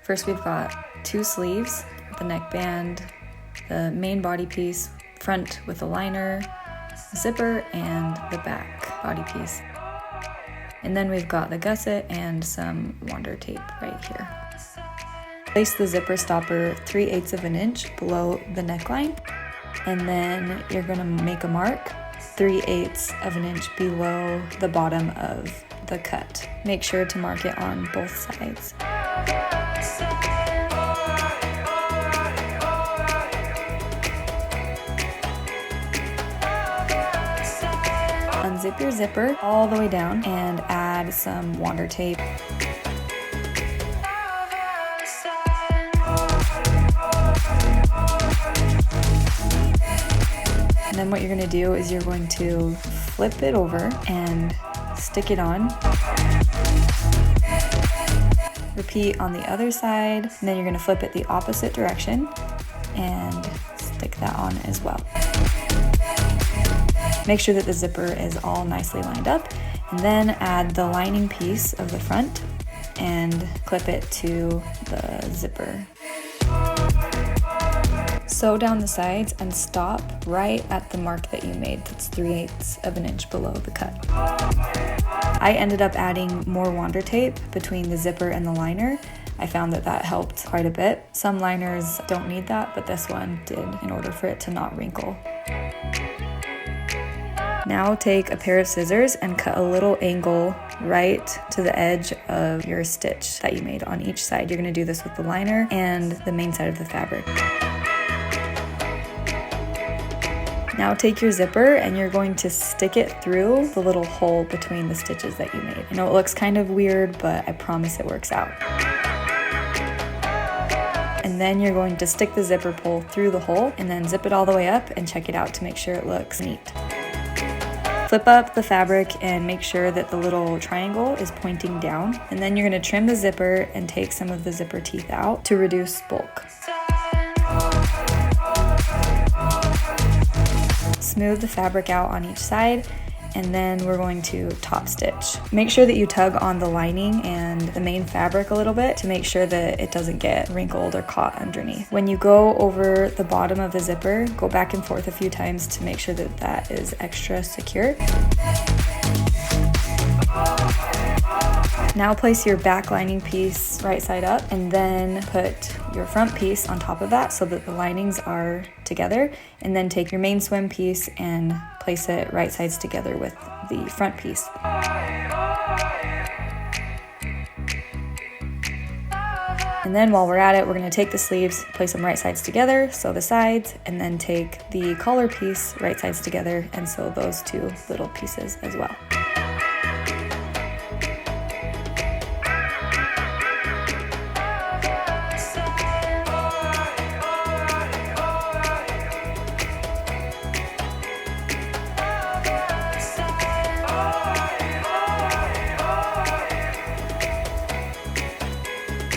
First we've got 2 sleeves, the neckband, the main body piece, front with a liner, zipper, and the back body piece. And then we've got the gusset and some wander tape right here. Place the zipper stopper 3/8 of an inch below the neckline, and then you're gonna make a mark 3/8 of an inch below the bottom of the cut. Make sure to mark it on both sides. Unzip your zipper all the way down and add some wander tape. And then what you're going to do is you're going to flip it over and stick it on. Repeat on the other side, and then you're going to flip it the opposite direction and stick that on as well. Make sure that the zipper is all nicely lined up, and then add the lining piece of the front and clip it to the zipper. Sew down the sides and stop right at the mark that you made. That's 3/8 of an inch below the cut. I ended up adding more wander tape between the zipper and the liner. I found that that helped quite a bit. Some liners don't need that, but this one did in order for it to not wrinkle. Now take a pair of scissors and cut a little angle right to the edge of your stitch that you made on each side. You're going to do this with the liner and the main side of the fabric. Now take your zipper and you're going to stick it through the little hole between the stitches that you made. I know it looks kind of weird, but I promise it works out. And then you're going to stick the zipper pull through the hole and then zip it all the way up and check it out to make sure it looks neat. Flip up the fabric and make sure that the little triangle is pointing down. And then you're going to trim the zipper and take some of the zipper teeth out to reduce bulk. Smooth the fabric out on each side, and then we're going to top stitch. Make sure that you tug on the lining and the main fabric a little bit to make sure that it doesn't get wrinkled or caught underneath. When you go over the bottom of the zipper, go back and forth a few times to make sure that that is extra secure. Now place your back lining piece right side up and then put your front piece on top of that so that the linings are together, and then take your main swim piece and place it right sides together with the front piece. And then while we're at it, we're going to take the sleeves, place them right sides together, sew the sides, and then take the collar piece right sides together and sew those 2 little pieces as well.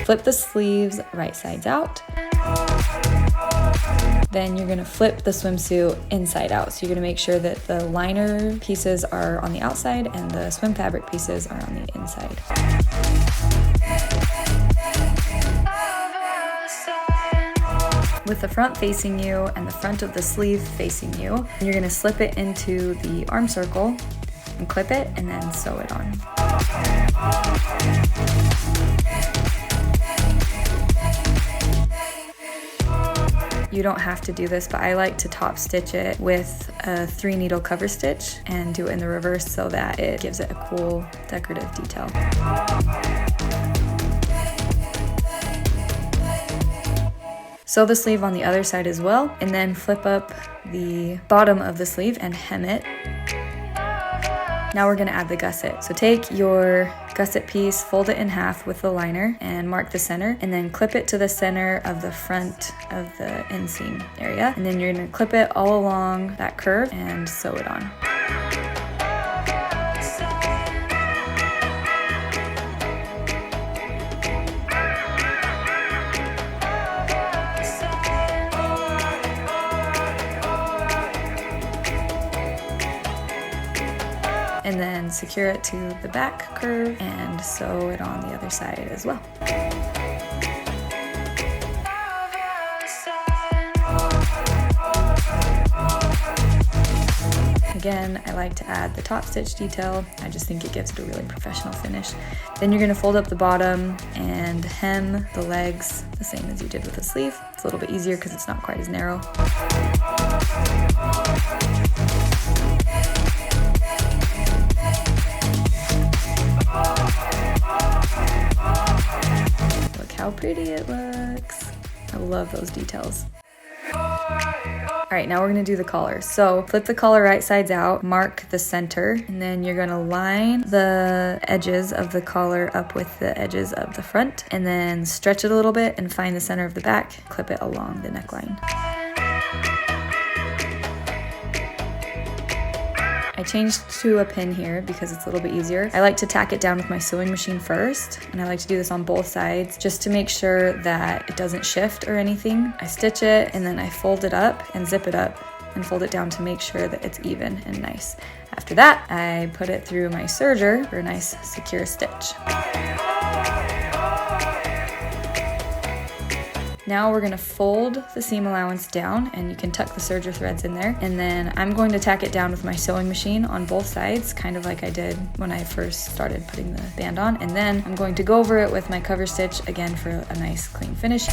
Flip the sleeves right sides out. Then you're gonna flip the swimsuit inside out. So you're gonna make sure that the liner pieces are on the outside and the swim fabric pieces are on the inside. With the front facing you and the front of the sleeve facing you, you're gonna slip it into the arm circle and clip it and then sew it on. You don't have to do this, but I like to top stitch it with a 3-needle cover stitch and do it in the reverse so that it gives it a cool decorative detail. Sew the sleeve on the other side as well, and then flip up the bottom of the sleeve and hem it. Now we're going to add the gusset. So take your gusset piece, fold it in half with the liner and mark the center, and then clip it to the center of the front of the inseam area. And then you're going to clip it all along that curve and sew it on. And then secure it to the back curve and sew it on the other side as well. again, I like to add the top stitch detail. I just think it gives it a really professional finish. Then you're gonna fold up the bottom and hem the legs the same as you did with the sleeve. It's a little bit easier because it's not quite as narrow. Look how pretty it looks. I love those details. All right, now we're gonna do the collar. So flip the collar right sides out, mark the center, and then you're gonna line the edges of the collar up with the edges of the front, and then stretch it a little bit and find the center of the back, clip it along the neckline. I changed to a pin here because it's a little bit easier. I like to tack it down with my sewing machine first, and I like to do this on both sides just to make sure that it doesn't shift or anything. I stitch it and then I fold it up and zip it up and fold it down to make sure that it's even and nice. After that, I put it through my serger for a nice secure stitch. Now we're gonna fold the seam allowance down, and you can tuck the serger threads in there. And then I'm going to tack it down with my sewing machine on both sides, kind of like I did when I first started putting the band on. And then I'm going to go over it with my cover stitch again for a nice clean finish.